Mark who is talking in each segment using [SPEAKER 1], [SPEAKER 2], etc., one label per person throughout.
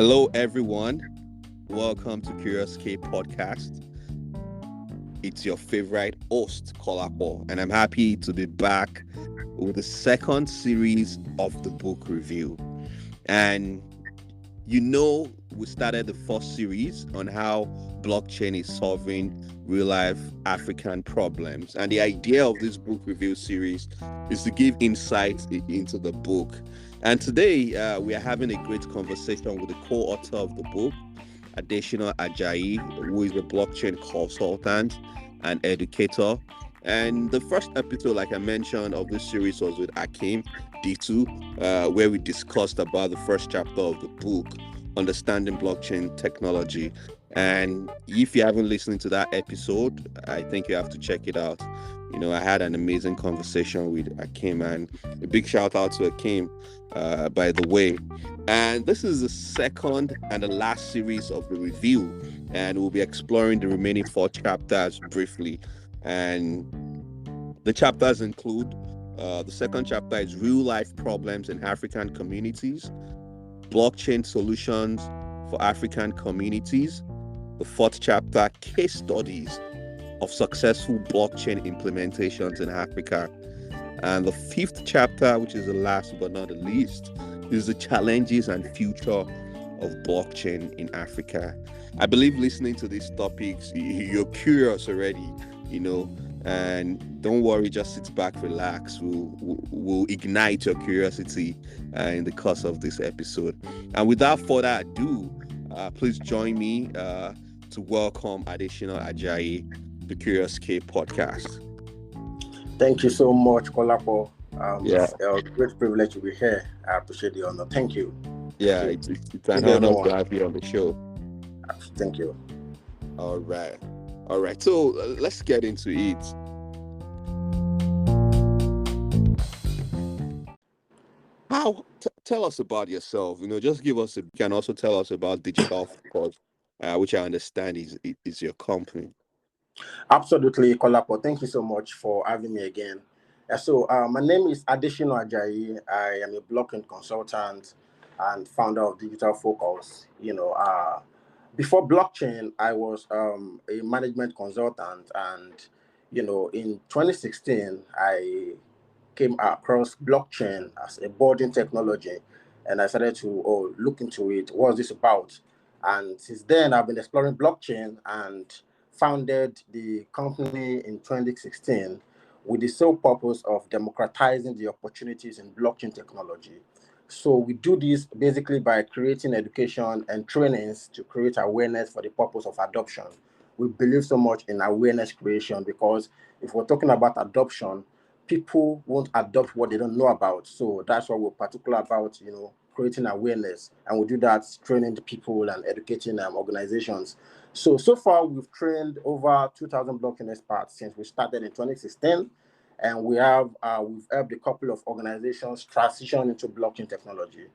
[SPEAKER 1] Hello, everyone. Welcome to Curious K Podcast. It's your favorite host, Kolapo, and I'm happy to be back with the second series of the book review. And we started the first series on how blockchain is solving real life African problems. And the idea of this book review series is to give insights into the book. And today we are having a great conversation with the co-author of the book, Adeshina Ajayi, who is a blockchain consultant and educator. And the first episode, like I mentioned, of this series was with Hakeem Disu, where we discussed about the first chapter of the book, Understanding Blockchain Technology. And if you haven't listened to that episode, I think you have to check it out. I had an amazing conversation with Hakeem, and a big shout out to Hakeem, by the way. And this is the second and the last series of the review, and we'll be exploring the remaining four chapters briefly. And the chapters include the second chapter is real life problems in African communities, blockchain solutions for African communities. The fourth chapter, case studies of successful blockchain implementations in Africa. And the fifth chapter, which is the last but not the least, is the challenges and future of blockchain in Africa. I believe listening to these topics, you're curious already, and don't worry, just sit back, relax. We'll ignite your curiosity in the course of this episode. And without further ado, please join me to welcome Adeshina Ajayi, the Curious K podcast.
[SPEAKER 2] Thank you so much, Kolapo.
[SPEAKER 1] Yeah.
[SPEAKER 2] It's a great privilege to be here. I appreciate the honor. Thank you.
[SPEAKER 1] Yeah, it's an honor to have you on the show.
[SPEAKER 2] Thank you.
[SPEAKER 1] All right. So let's get into it. Tell us about yourself. Just give us. You can also tell us about Digital Focus, which I understand is your company.
[SPEAKER 2] Absolutely, Kolapo. Thank you so much for having me again. So my name is Adeshina Ajayi. I am a blockchain consultant and founder of Digital Focus. Before blockchain, I was a management consultant, and in 2016, I came across blockchain as a boarding technology, and I started to look into it. What's this about? And since then, I've been exploring blockchain and founded the company in 2016 with the sole purpose of democratizing the opportunities in blockchain technology. So we do this basically by creating education and trainings to create awareness for the purpose of adoption. We believe so much in awareness creation because if we're talking about adoption, people won't adopt what they don't know about. So that's what we're particular about, creating awareness. And we do that training the people and educating organizations. So far, we've trained over 2,000 blockchain experts since we started in 2016. And we've helped a couple of organizations transition into blockchain technology.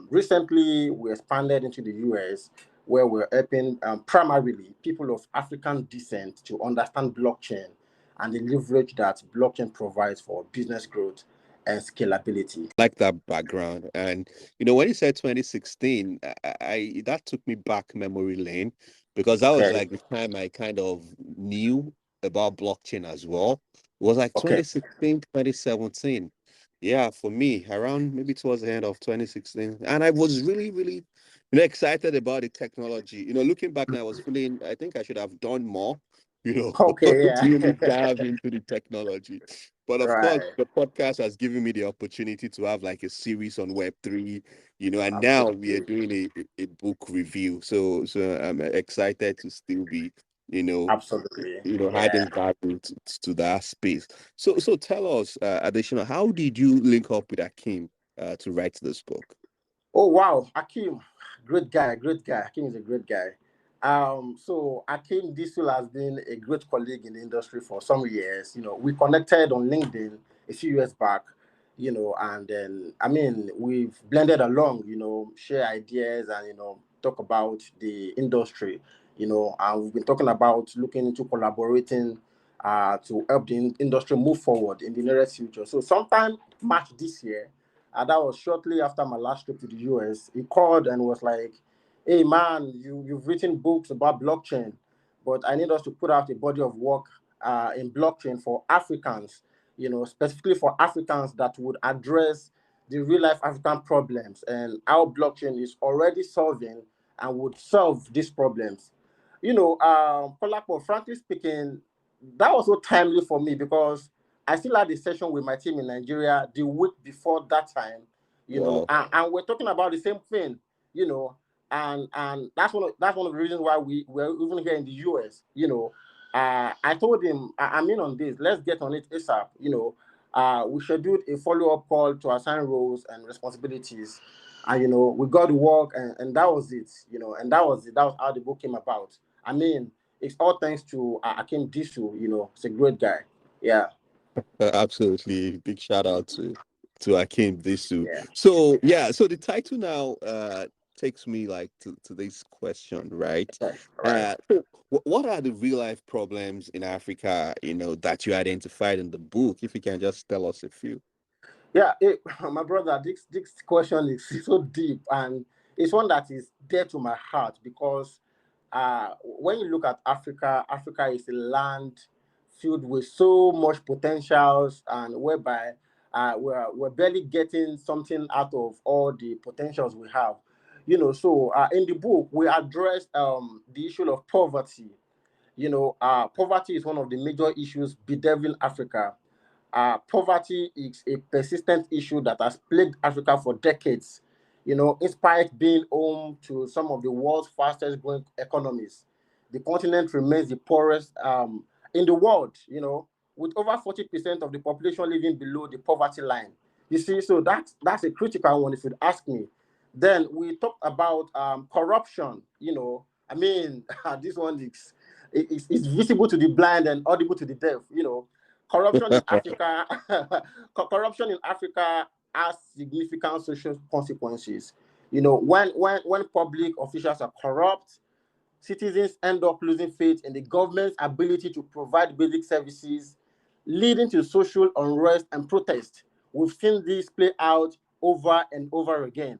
[SPEAKER 2] Recently, we expanded into the US, where we're helping primarily people of African descent to understand blockchain and the leverage that blockchain provides for business growth and scalability.
[SPEAKER 1] Like that background. And when you said 2016, I that took me back memory lane, because that was
[SPEAKER 2] Okay.
[SPEAKER 1] like the time I kind of knew about blockchain as well. It was like
[SPEAKER 2] Okay.
[SPEAKER 1] 2016, 2017. Yeah, for me, around maybe towards the end of 2016. And I was really, really excited about the technology. Looking back now, I was feeling I think I should have done more,
[SPEAKER 2] Okay.
[SPEAKER 1] to really
[SPEAKER 2] Yeah.
[SPEAKER 1] dive into the technology. But of course,
[SPEAKER 2] Right.
[SPEAKER 1] the podcast has given me the opportunity to have like a series on Web3, and now we are
[SPEAKER 2] Absolutely.
[SPEAKER 1] doing a book review. So I'm excited to still be, you know,
[SPEAKER 2] Absolutely.
[SPEAKER 1] adding
[SPEAKER 2] Yeah.
[SPEAKER 1] value to that space. So tell us, additional, how did you link up with Akeem to write this book?
[SPEAKER 2] Oh wow, Hakeem, great guy, great guy. Hakeem is a great guy. So Hakeem Disu has been a great colleague in the industry for some years. We connected on LinkedIn a few years back. And then we've blended along. Share ideas and talk about the industry. And we've been talking about looking into collaborating to help the industry move forward in the nearest future. So sometime March this year, That was shortly after my last trip to the US. He called and was like, "Hey man, you've written books about blockchain, but I need us to put out a body of work in blockchain for Africans, specifically for Africans that would address the real life African problems and how blockchain is already solving and would solve these problems." Kolapo, frankly speaking, that was so timely for me because I still had a session with my team in Nigeria the week before that time,
[SPEAKER 1] Wow.
[SPEAKER 2] and we're talking about the same thing, you know, and that's one of the reasons why we're even here in the US. I told him I'm in on this. Let's get on it ASAP. We scheduled a follow-up call to assign roles and responsibilities, and we got to work, and that was it. And that was it. That was how the book came about. I mean, it's all thanks to Hakeem Disu. He's a great guy. Yeah,
[SPEAKER 1] Absolutely. Big shout out to Hakeem Disu.
[SPEAKER 2] yeah,
[SPEAKER 1] So yeah, so the title now takes me like to this question, right?
[SPEAKER 2] right.
[SPEAKER 1] So what are the real life problems in Africa, that you identified in the book? If you can just tell us a few.
[SPEAKER 2] Yeah, my brother, this question is so deep, and it's one that is dear to my heart because when you look at Africa, Africa is a land filled with so much potentials, and whereby we're barely getting something out of all the potentials we have. So in the book, we addressed the issue of poverty. Poverty is one of the major issues bedeviling Africa. Poverty is a persistent issue that has plagued Africa for decades. In spite of being home to some of the world's fastest growing economies, the continent remains the poorest in the world, with over 40% of the population living below the poverty line. You see, so that's a critical one if you'd ask me. Then we talked about corruption. I mean, this one is visible to the blind and audible to the deaf. Corruption in Africa, corruption in Africa has significant social consequences. When public officials are corrupt, citizens end up losing faith in the government's ability to provide basic services, leading to social unrest and protest. We've seen this play out over and over again.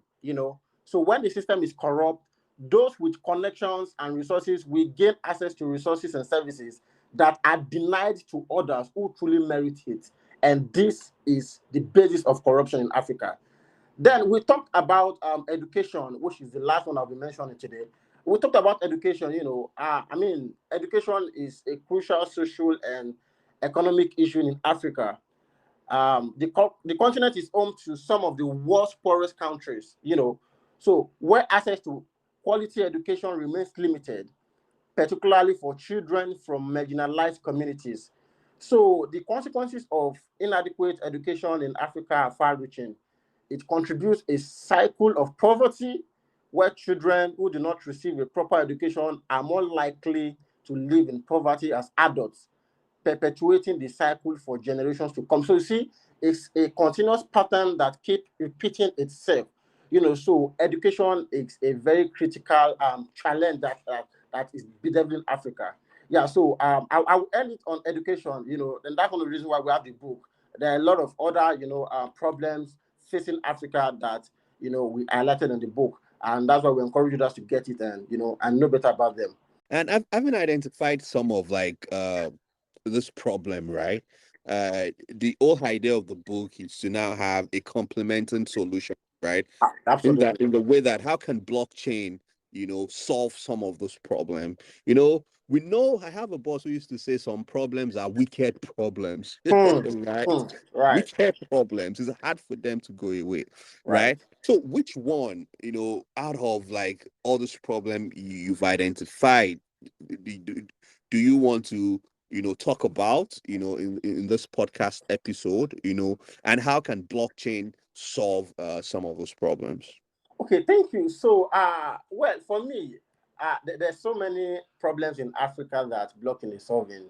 [SPEAKER 2] So when the system is corrupt, those with connections and resources will gain access to resources and services that are denied to others who truly merit it. And this is the basis of corruption in Africa. Then we talked about education, which is the last one I'll be mentioning today. We talked about education. Education is a crucial social and economic issue in Africa. The continent is home to some of the world's poorest countries. So where access to quality education remains limited, particularly for children from marginalized communities. So the consequences of inadequate education in Africa are far-reaching. It contributes a cycle of poverty where children who do not receive a proper education are more likely to live in poverty as adults, perpetuating the cycle for generations to come. So you see, it's a continuous pattern that keeps repeating itself. So education is a very critical challenge that is bedeviling Africa. Yeah, so I will end it on education. And that's one of the reasons why we have the book. There are a lot of other problems facing Africa that we highlighted in the book, and that's why we encourage you guys to get it and know better about them.
[SPEAKER 1] And I've even identified some of like this problem, right? The whole idea of the book is to now have a complementing solution, right? In that,
[SPEAKER 2] Absolutely.
[SPEAKER 1] in the way that how can blockchain, solve some of those problems? We know I have a boss who used to say some problems are wicked problems,
[SPEAKER 2] Hmm.
[SPEAKER 1] right?
[SPEAKER 2] Hmm. Right.
[SPEAKER 1] Wicked problems. It's hard for them to go away,
[SPEAKER 2] Right.
[SPEAKER 1] right? So which one, out of like all this problem you've identified, do you want to, talk about, in this podcast episode, and how can blockchain solve some of those problems?
[SPEAKER 2] Okay, thank you. So, well, for me, there's so many problems in Africa that blocking is solving,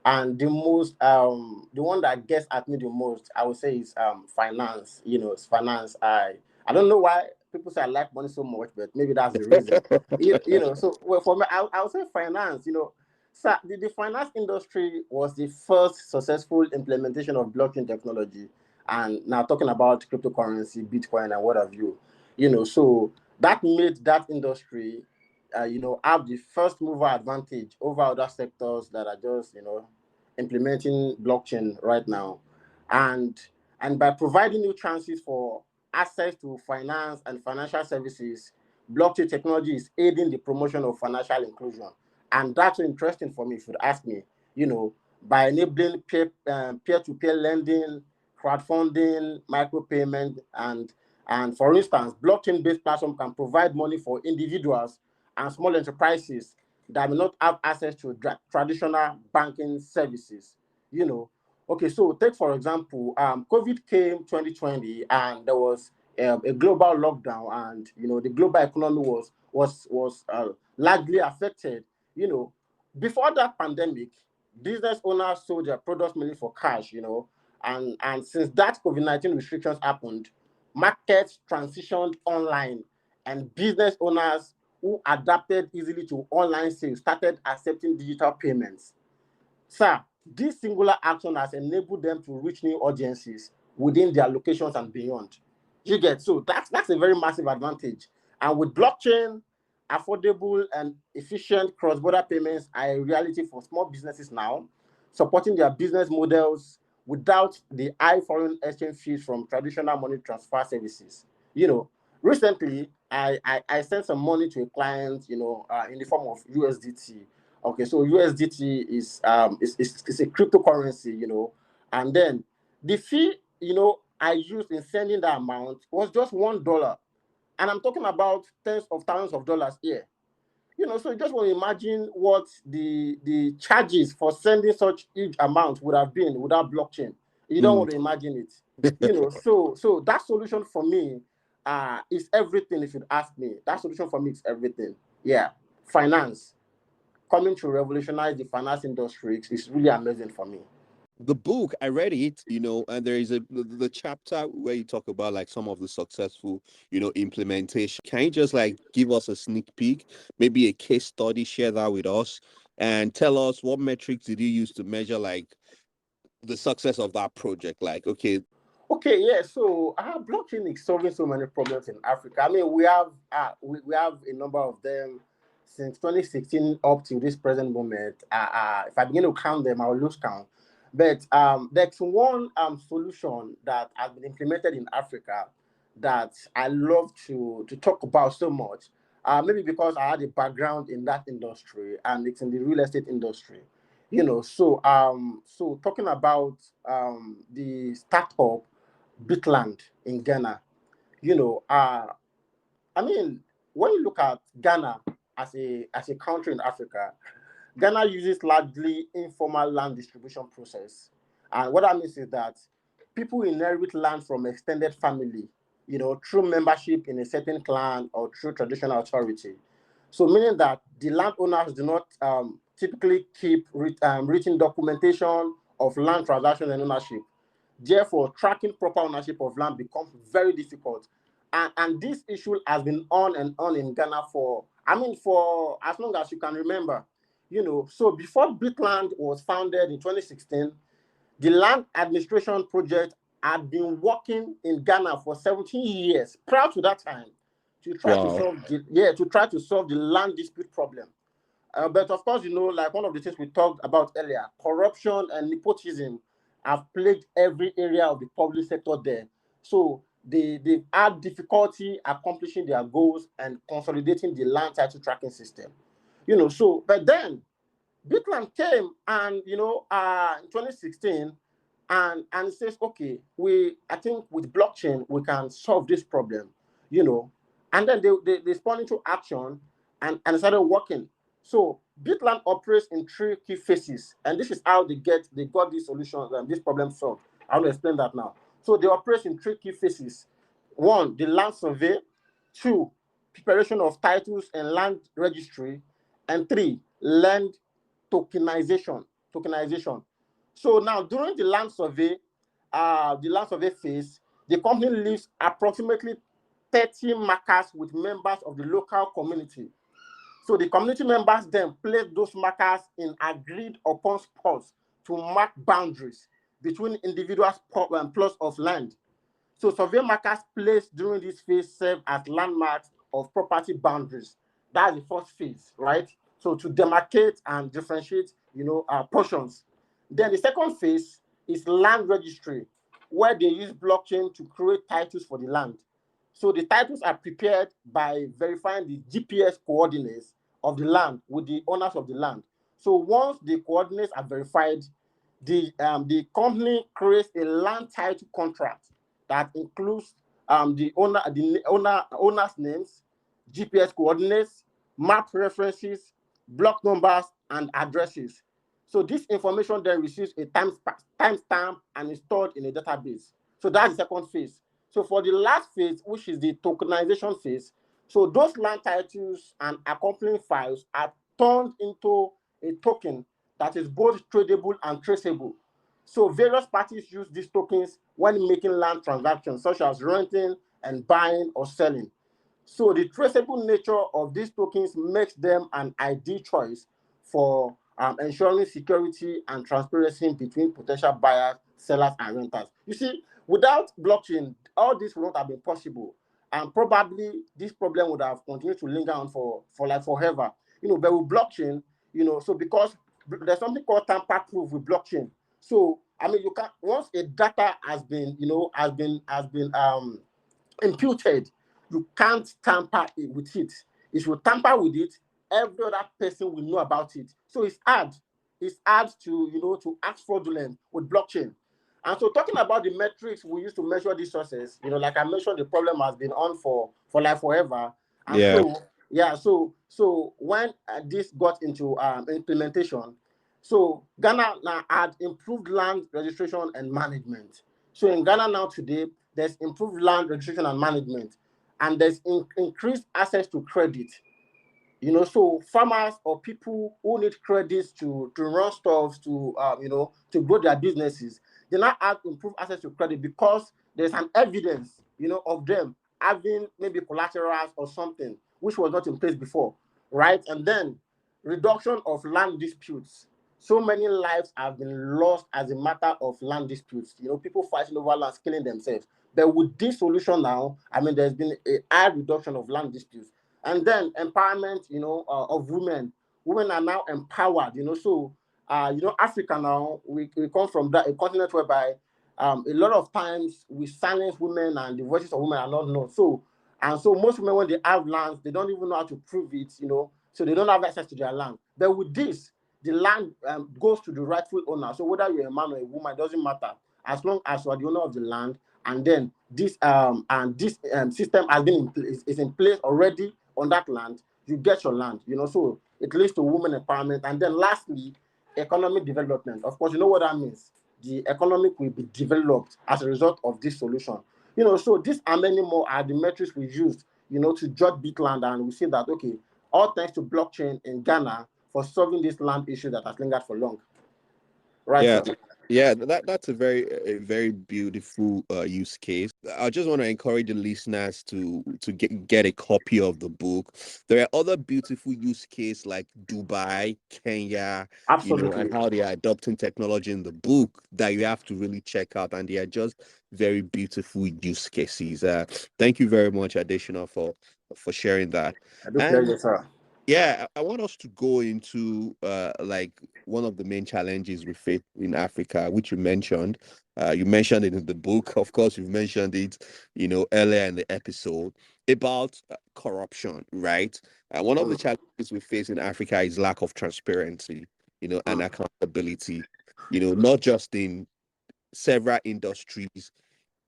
[SPEAKER 2] and the one that gets at me the most, I would say, is finance. It's finance. I don't know why people say I like money so much, but maybe that's the reason. So well, for me, I would say finance. So the finance industry was the first successful implementation of blockchain technology. and now talking about cryptocurrency, Bitcoin, and what have you. So that made that industry, have the first mover advantage over other sectors that are just, implementing blockchain right now, and by providing new chances for access to finance and financial services, blockchain technology is aiding the promotion of financial inclusion. And that's interesting for me, if you ask me, by enabling peer-to-peer lending, crowdfunding, micropayment, and for instance, blockchain-based platform can provide money for individuals and small enterprises that may not have access to traditional banking services. You know, okay, so take for example, COVID came 2020, and there was a global lockdown, and the global economy was largely affected. You know, before that pandemic, business owners sold their products mainly for cash. And since that COVID-19 restrictions happened, markets transitioned online, and business owners who adapted easily to online sales started accepting digital payments. Sir, this singular action has enabled them to reach new audiences within their locations and beyond. You get, so that's a very massive advantage. And with blockchain, affordable and efficient cross-border payments are a reality for small businesses now, supporting their business models without the high foreign exchange fees from traditional money transfer services. Recently I sent some money to a client, in the form of USDT. Okay, so USDT is a cryptocurrency, and then the fee, I used in sending that amount was just $1, and I'm talking about tens of thousands of dollars here. So you just want to imagine what the charges for sending such huge amounts would have been without blockchain. You don't
[SPEAKER 1] Mm.
[SPEAKER 2] want to imagine it. So that solution for me is everything. If you ask me, that solution for me is everything. Yeah, finance coming to revolutionize the finance industry is really amazing for me.
[SPEAKER 1] The book, I read it, and there is the chapter where you talk about like some of the successful, implementation. Can you just like give us a sneak peek, maybe a case study, share that with us, and tell us what metrics did you use to measure like the success of that project? Like, okay.
[SPEAKER 2] Okay, yeah. So our blockchain is solving so many problems in Africa. I mean, we have a number of them since 2016 up to this present moment. If I begin to count them, I'll lose count. But there's one solution that has been implemented in Africa that I love to talk about so much. Maybe because I had a background in that industry, and it's in the real estate industry. So talking about the startup Bitland in Ghana. You know, uh, I mean, when you look at Ghana as a country in Africa, Ghana uses largely informal land distribution process, and what that means is that people inherit land from extended family, through membership in a certain clan or through traditional authority. So, meaning that the landowners do not typically keep written documentation of land transaction and ownership. Therefore, tracking proper ownership of land becomes very difficult. And this issue has been on and on in Ghana for as long as you can remember. So before Bitland was founded in 2016, the Land Administration Project had been working in Ghana for 17 years prior to that time to try to
[SPEAKER 1] Wow.
[SPEAKER 2] solve the land dispute problem. But of course, like one of the things we talked about earlier, corruption and nepotism have plagued every area of the public sector there. So they've had difficulty accomplishing their goals and consolidating the land title tracking system. But then Bitland came and in 2016 and it says, okay, I think with blockchain we can solve this problem, you know, and then they spawned into action and started working. So Bitland operates in three key phases, and this is how they got these solutions and this problem solved. I will explain that now. So they operate in three key phases. One, the land survey. Two, preparation of titles and land registry. And three, land tokenization. Tokenization. So now during the land survey phase, the company leaves approximately 30 markers with members of the local community. So the community members then place those markers in agreed upon spots to mark boundaries. between individuals plots of land. So survey markers placed during this phase serve as landmarks of property boundaries. That's the first phase, right? So to demarcate and differentiate, portions. Then the second phase is land registry, where they use blockchain to create titles for the land. So the titles are prepared by verifying the GPS coordinates of the land with the owners of the land. So once the coordinates are verified, the company creates a land title contract that includes owner's names, GPS coordinates, map references, block numbers, and addresses. So this information then receives a timestamp and is stored in a database. So that's the second phase. So for the last phase, which is the tokenization phase, so those land titles and accompanying files are turned into a token that is both tradable and traceable. So various parties use these tokens when making land transactions, such as renting and buying or selling. So the traceable nature of these tokens makes them an ideal choice for ensuring security and transparency between potential buyers, sellers, and renters. You see, without blockchain, all this would not have been possible. And probably this problem would have continued to linger on for like forever. But with blockchain, so because there's something called tamper proof with blockchain. So I mean, you can once a data has been, imputed, you can't tamper with it. If you tamper with it, every other person will know about it. So it's hard. It's hard to act fraudulent with blockchain. And so talking about the metrics we use to measure these sources, like I mentioned, the problem has been on for like forever. And
[SPEAKER 1] Yeah.
[SPEAKER 2] so yeah, so when this got into implementation, so Ghana now had improved land registration and management. So in Ghana now today, there's improved land registration and management, and there's increased access to credit. So farmers or people who need credits to run stuff, to grow their businesses, they now have improved access to credit because there's an evidence, of them having maybe collaterals or something which was not in place before, right? And then reduction of land disputes. So many lives have been lost as a matter of land disputes. People fighting over land, killing themselves. But with this solution now, I mean, there's been a high reduction of land disputes. And then empowerment, of women. Women are now empowered. So Africa now, we come from a continent whereby a lot of times we silence women and the voices of women are not known. So most women, when they have lands, they don't even know how to prove it. So they don't have access to their land. But with this, the land goes to the rightful owner. So whether you're a man or a woman, it doesn't matter, as long as you are the owner of the land. And then this system has been is in place already on that land. You get your land. So it leads to women empowerment. And then lastly, economic development. Of course, you know what that means. The economic will be developed as a result of this solution. So these and many more are the metrics we used, to judge bit land, and we see that okay, all thanks to blockchain in Ghana for solving this land issue that has lingered for long. Right,
[SPEAKER 1] Yeah,
[SPEAKER 2] sir.
[SPEAKER 1] yeah, that's a very beautiful use case. I just want to encourage the listeners to get a copy of the book. There are other beautiful use case like Dubai, Kenya, and
[SPEAKER 2] Absolutely.
[SPEAKER 1] how they are adopting technology in the book that you have to really check out, and they are just very beautiful use cases. Thank you very much, Additional, for sharing that.
[SPEAKER 2] I do
[SPEAKER 1] And
[SPEAKER 2] pleasure, sir.
[SPEAKER 1] yeah, I want us to go into like one of the main challenges we face in Africa, which you mentioned. You mentioned it in the book. Of course, you've mentioned it, earlier in the episode about corruption, right? One of the
[SPEAKER 2] Mm,
[SPEAKER 1] challenges we face in Africa is lack of transparency, and
[SPEAKER 2] mm.
[SPEAKER 1] accountability, not just in several industries,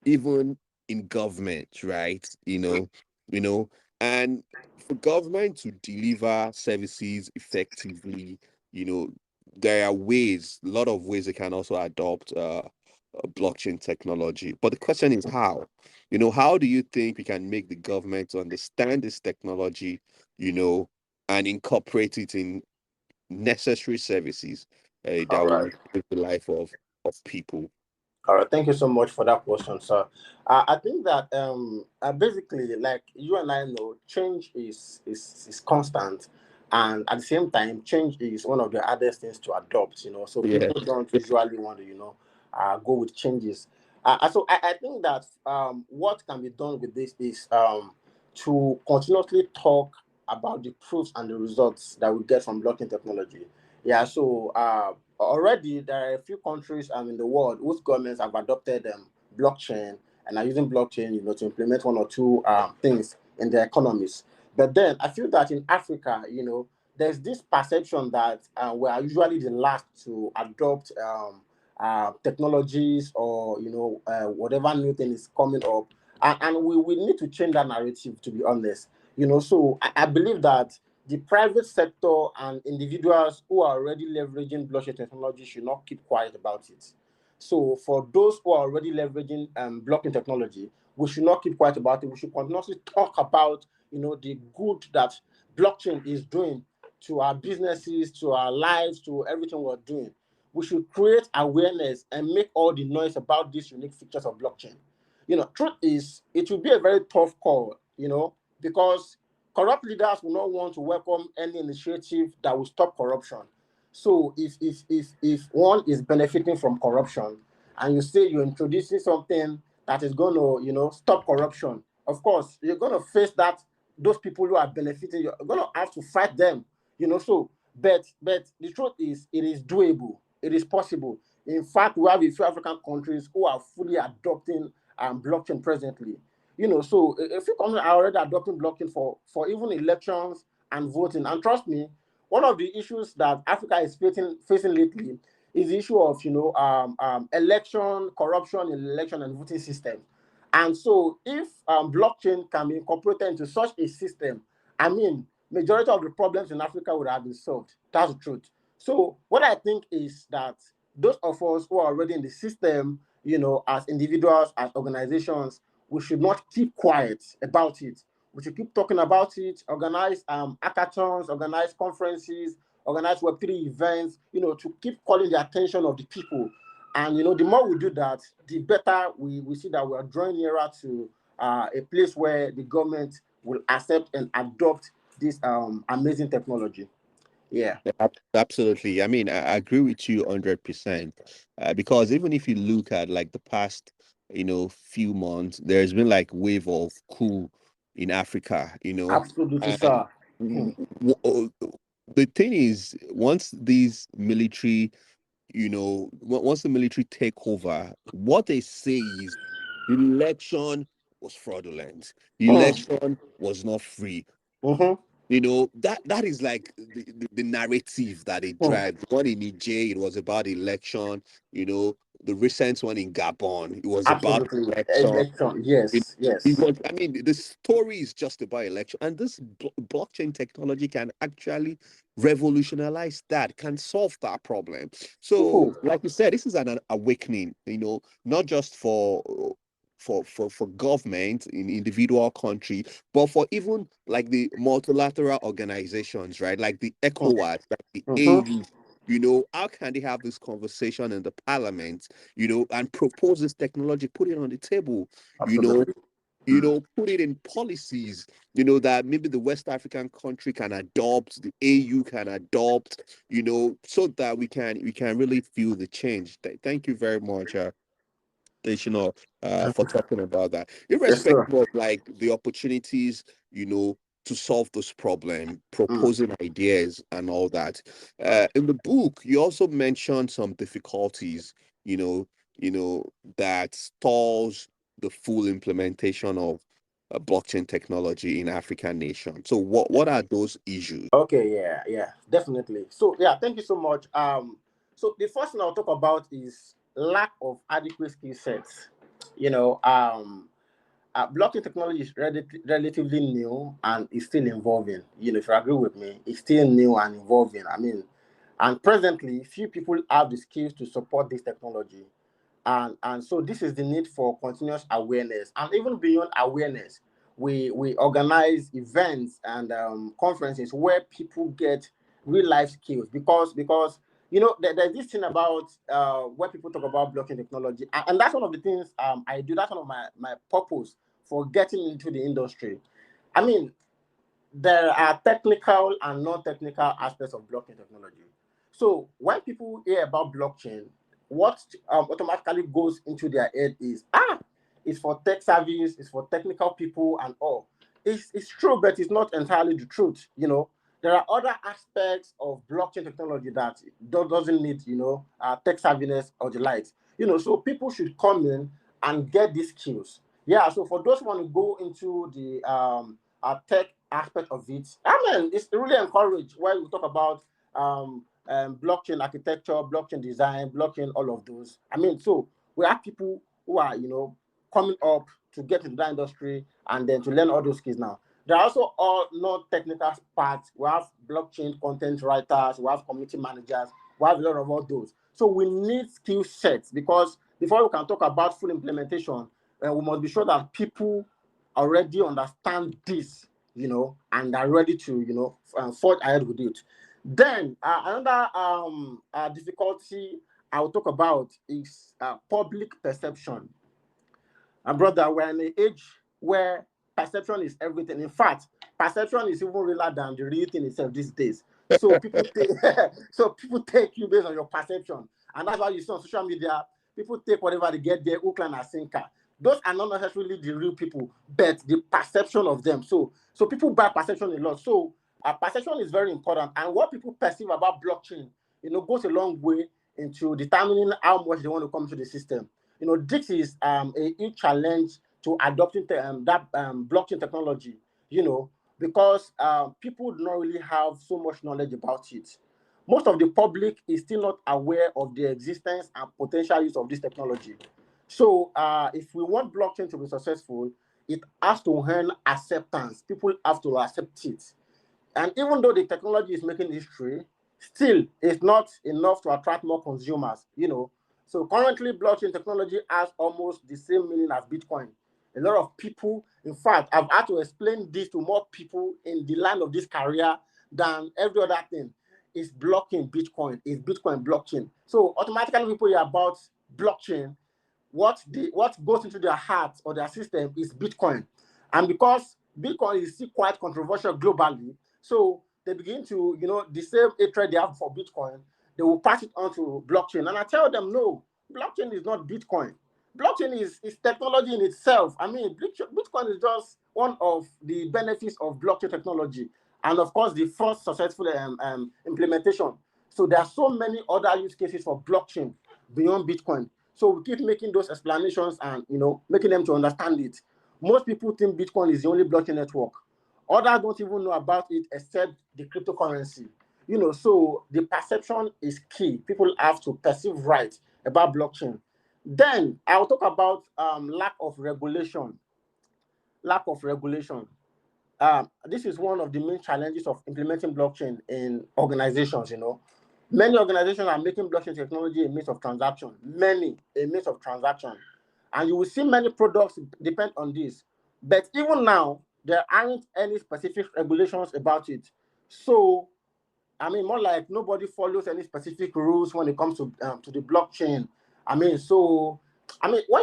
[SPEAKER 1] even in government, right? You know, and for government to deliver services effectively, you know, there are ways, a lot of ways they can also adopt blockchain technology. But the question is how? How do you think we can make the government to understand this technology, you know, and incorporate it in necessary services
[SPEAKER 2] All
[SPEAKER 1] that will
[SPEAKER 2] right.
[SPEAKER 1] improve the life of people?
[SPEAKER 2] All right, thank you so much for that question, sir. I think that basically, like you and I know, change is constant, and at the same time, change is one of the hardest things to adopt. So
[SPEAKER 1] Yeah.
[SPEAKER 2] people don't usually want to, go with changes. So I think that what can be done with this is to continuously talk about the proofs and the results that we get from blockchain technology. Yeah, so already there are a few countries in the world whose governments have adopted blockchain and are using blockchain, to implement one or two things in their economies. But then I feel that in Africa, there's this perception that we are usually the last to adopt technologies, or whatever new thing is coming up, and we need to change that narrative, to be honest. So I believe that the private sector and individuals who are already leveraging blockchain technology should not keep quiet about it. So for those who are already leveraging blockchain technology, we should not keep quiet about it. We should continuously talk about the good that blockchain is doing to our businesses, to our lives, to everything we're doing. We should create awareness and make all the noise about these unique features of blockchain. Truth is, it will be a very tough call, because corrupt leaders will not want to welcome any initiative that will stop corruption. So if one is benefiting from corruption, and you say you're introducing something that is going to, stop corruption, of course you're going to face that. Those people who are benefiting, you're going to have to fight them. So but the truth is, it is doable. It is possible. In fact, we have a few African countries who are fully adopting blockchain presently. So a few countries are already adopting blockchain for even elections and voting. And trust me, one of the issues that Africa is facing lately is the issue of election corruption in election and voting system. And so, if blockchain can be incorporated into such a system, I mean, majority of the problems in Africa would have been solved. That's the truth. So, what I think is that those of us who are already in the system, as individuals, as organizations, we should not keep quiet about it. We should keep talking about it, organize hackathons, organize conferences, organize Web3 events, to keep calling the attention of the people. And, the more we do that, the better we see that we are drawing nearer to a place where the government will accept and adopt this amazing technology. Yeah.
[SPEAKER 1] Absolutely. I mean, I agree with you 100%. Because even if you look at like the past, few months, there's been like wave of coup in Africa,
[SPEAKER 2] Absolutely,
[SPEAKER 1] and
[SPEAKER 2] sir. Hmm.
[SPEAKER 1] w- w- the thing is, once these military, once the military take over, what they say is the election was fraudulent, the
[SPEAKER 2] Hmm.
[SPEAKER 1] election was not free.
[SPEAKER 2] Mm-hmm.
[SPEAKER 1] That is like the narrative that they
[SPEAKER 2] Hmm.
[SPEAKER 1] drive. The one in Niger, it was about election. The recent one in Gabon, it was about
[SPEAKER 2] Absolutely.
[SPEAKER 1] election.
[SPEAKER 2] Election.
[SPEAKER 1] It,
[SPEAKER 2] Yes.
[SPEAKER 1] it
[SPEAKER 2] Yes.
[SPEAKER 1] was, I mean, the story is just about election, and this blockchain technology can actually revolutionize that, can solve that problem. So,
[SPEAKER 2] Ooh.
[SPEAKER 1] like you said, this is an awakening. Not just for government in individual country, but for even like the multilateral organizations, right? Like the
[SPEAKER 2] Hmm.
[SPEAKER 1] ECOWAS, like the
[SPEAKER 2] Mm-hmm.
[SPEAKER 1] AU. How can they have this conversation in the parliament, and propose this technology, put it on the table, you know,
[SPEAKER 2] Absolutely. Mm.
[SPEAKER 1] put it in policies, that maybe the West African country can adopt, the AU can adopt, so that we can really feel the change. Thank you very much, Adeshina, for talking about that.
[SPEAKER 2] Yes, sir.
[SPEAKER 1] Irrespective of like the opportunities, to solve this problem,
[SPEAKER 2] Mm.
[SPEAKER 1] proposing ideas and all that. In the book, you also mentioned some difficulties, you know, that stalls the full implementation of blockchain technology in African nations. So what are those issues?
[SPEAKER 2] Okay, yeah, yeah, definitely. So, yeah, thank you so much. So the first thing I'll talk about is lack of adequate skill sets. Blockchain technology is relatively new and is still evolving. If you agree with me, it's still new and evolving. I mean, and presently, few people have the skills to support this technology. And so this is the need for continuous awareness. And even beyond awareness, we organize events and conferences where people get real life skills, because there's this thing about where people talk about blockchain technology, and that's one of the things I do. That's one of my purpose for getting into the industry. I mean, there are technical and non-technical aspects of blockchain technology. So when people hear about blockchain, what automatically goes into their head is, it's for tech service, it's for technical people and all. It's true, but it's not entirely the truth. There are other aspects of blockchain technology that doesn't need, tech savviness or the likes. So people should come in and get these skills. Yeah, so for those who want to go into the tech aspect of it, I mean, it's really encouraged when we talk about blockchain architecture, blockchain design, blockchain, all of those. I mean, so we have people who are, coming up to get into that industry and then to learn all those skills now. There are also all non-technical parts. We have blockchain content writers, we have community managers, we have a lot of all those. So we need skill sets, because before we can talk about full implementation, we must be sure that people already understand this, and are ready to, forge ahead with it. Then another difficulty I will talk about is public perception. And brother, we're in an age where perception is everything. In fact, perception is even realer than the real thing itself these days. So people take so people take you based on your perception. And that's why you see on social media, people take whatever they get there, hook, line, and sinker. Those are not necessarily the real people, but the perception of them. So people buy perception a lot. So perception is very important. And what people perceive about blockchain, goes a long way into determining how much they want to come to the system. This is a huge challenge to adopting that blockchain technology, because people do not really have so much knowledge about it. Most of the public is still not aware of the existence and potential use of this technology. So if we want blockchain to be successful, it has to earn acceptance. People have to accept it. And even though the technology is making history, still it's not enough to attract more consumers. So currently, blockchain technology has almost the same meaning as Bitcoin. A lot of people, in fact, I've had to explain this to more people in the line of this career than every other thing. It's blocking Bitcoin, it's Bitcoin blockchain. So automatically people hear about blockchain, what goes into their heart or their system is Bitcoin. And because Bitcoin is still quite controversial globally, so they begin to, the same hatred they have for Bitcoin, they will pass it on to blockchain. And I tell them, no, blockchain is not Bitcoin. Blockchain is technology in itself. I mean, Bitcoin is just one of the benefits of blockchain technology. And of course, the first successful implementation. So there are so many other use cases for blockchain beyond Bitcoin. So we keep making those explanations and, making them to understand it. Most people think Bitcoin is the only blockchain network. Others don't even know about it except the cryptocurrency. So the perception is key. People have to perceive right about blockchain. Then I'll talk about lack of regulation. Lack of regulation. This is one of the main challenges of implementing blockchain in organizations. Many organizations are making blockchain technology a means of transaction. A means of transaction. And you will see many products depend on this. But even now, there aren't any specific regulations about it. So, I mean, more like nobody follows any specific rules when it comes to the blockchain. When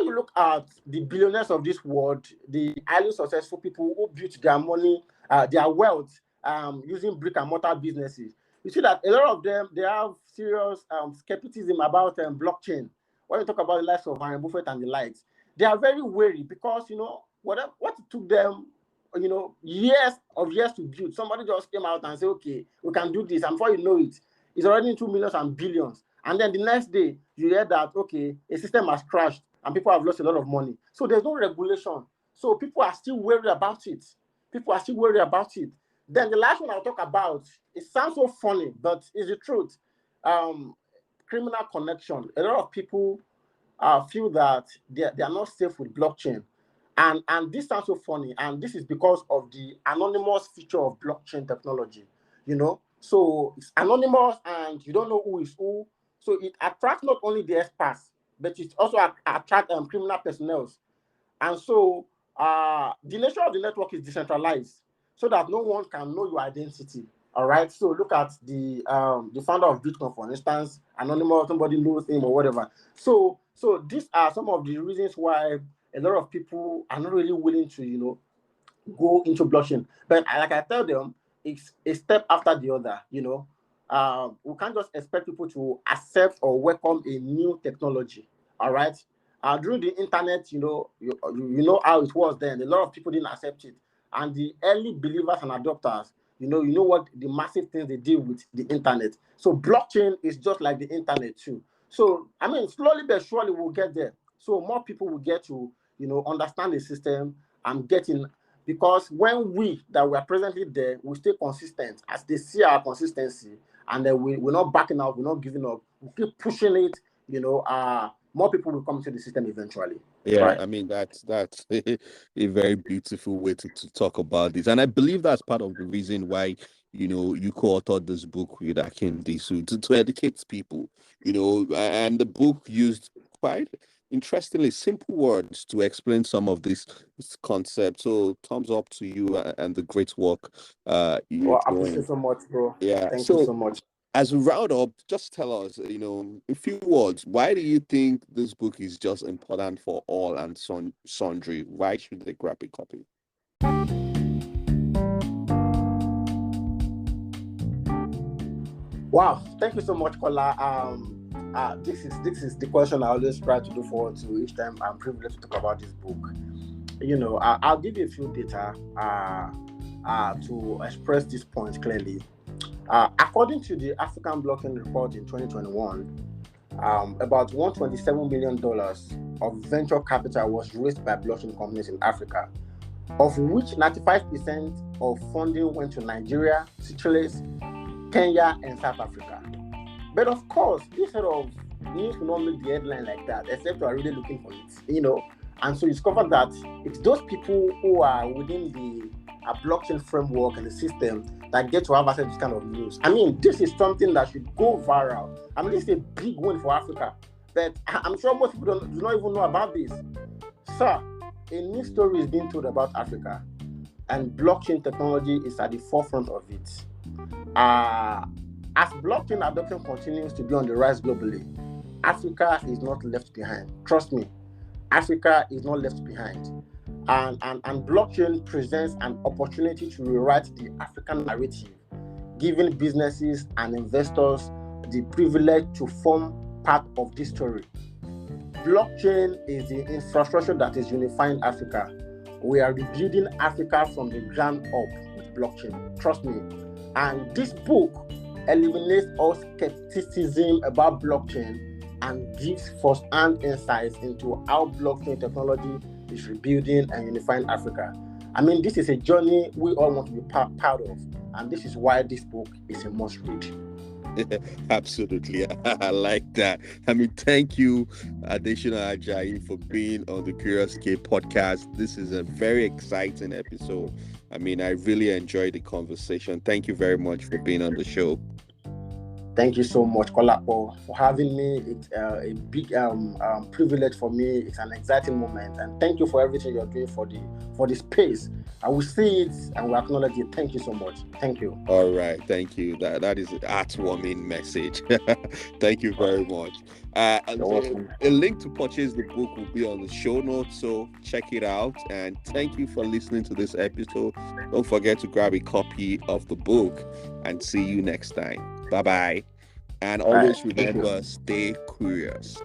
[SPEAKER 2] you look at the billionaires of this world, the highly successful people who built their money, their wealth using brick and mortar businesses, you see that a lot of them, they have serious skepticism about blockchain. When you talk about the likes of Warren Buffett and the likes, they are very wary because, what it took them, years to build. Somebody just came out and said, okay, we can do this. And before you know it, it's already into millions and billions. And then the next day, you hear that, okay, a system has crashed and people have lost a lot of money. So there's no regulation. So people are still worried about it. Then the last one I'll talk about, it sounds so funny, but it's the truth. Criminal connection. A lot of people feel that they are not safe with blockchain. And this sounds so funny, and this is because of the anonymous feature of blockchain technology. So it's anonymous, and you don't know who is who. So it attracts not only the experts, but it also attracts criminal personnel. And so the nature of the network is decentralized, so that no one can know your identity. All right. So look at the founder of Bitcoin, for instance, anonymous, somebody knows him or whatever. So these are some of the reasons why a lot of people are not really willing to, go into blockchain. But like I tell them, it's a step after the other. We can't just expect people to accept or welcome a new technology. All right. During the internet, you know how it was then. A lot of people didn't accept it, and the early believers and adopters, you know what the massive things they did with the internet. So blockchain is just like the internet too. So I mean, slowly but surely we'll get there. So more people will get to understand the system and get in, because when we that we are presently there, we stay consistent as they see our consistency, and then we're not backing out, we're not giving up, we keep pushing it, more people will come to the system eventually.
[SPEAKER 1] Yeah,
[SPEAKER 2] Right.
[SPEAKER 1] I mean that's a very beautiful way to talk about this, and I believe that's part of the reason why you co-authored this book with Hakeem Disu to educate people, and the book used quite interestingly simple words to explain some of this concept. So thumbs up to you and the great work you're
[SPEAKER 2] Well, I appreciate
[SPEAKER 1] doing.
[SPEAKER 2] so much, bro.
[SPEAKER 1] Yeah.
[SPEAKER 2] Thank you
[SPEAKER 1] So
[SPEAKER 2] so much.
[SPEAKER 1] as we round up, just tell us, in few words, why do you think this book is just important for all and sundry? Why should they grab a copy?
[SPEAKER 2] Wow, thank you so much, Kola. This is the question I always try to look forward to each time I'm privileged to talk about this book. I'll give you a few data to express this point clearly. According to the African Blockchain Report in 2021, about $127 million of venture capital was raised by blockchain companies in Africa, of which 95% of funding went to Nigeria, Seychelles, Kenya, and South Africa. But of course, this sort of news will not make the headline like that, except you are really looking for it. And so you discover that it's those people who are within the blockchain framework and the system that get to have access to this kind of news. I mean, this is something that should go viral. I mean, this is a big win for Africa. But I'm sure most people do not even know about this. Sir, a new story is being told about Africa, and blockchain technology is at the forefront of it. As blockchain adoption continues to be on the rise globally, Africa is not left behind. Trust me, Africa is not left behind. And blockchain presents an opportunity to rewrite the African narrative, giving businesses and investors the privilege to form part of this story. Blockchain is the infrastructure that is unifying Africa. We are rebuilding Africa from the ground up with blockchain. Trust me. And this book eliminates all skepticism about blockchain and gives first-hand insights into how blockchain technology is rebuilding and unifying Africa. I mean, this is a journey we all want to be part of, and this is why this book is a must read.
[SPEAKER 1] Absolutely. I like that. I mean, thank you, Adeshina Ajayi, for being on the Curious K podcast. This is a very exciting episode. I mean, I really enjoyed the conversation. Thank you very much for being on the show.
[SPEAKER 2] Thank you so much, Kolapo, for having me. It's a big privilege for me. It's an exciting moment, and thank you for everything you're doing for the space. I will see it and will acknowledge it. Thank you so much. Thank you.
[SPEAKER 1] All right, thank you. That is an heartwarming message. Thank you very much. And
[SPEAKER 2] You're
[SPEAKER 1] so
[SPEAKER 2] welcome.
[SPEAKER 1] a link to purchase the book will be on the show notes, so check it out. And thank you for listening to this episode. Don't forget to grab a copy of the book, and see you next time. Bye bye. And
[SPEAKER 2] All right.
[SPEAKER 1] always
[SPEAKER 2] Thank you.
[SPEAKER 1] remember, stay curious.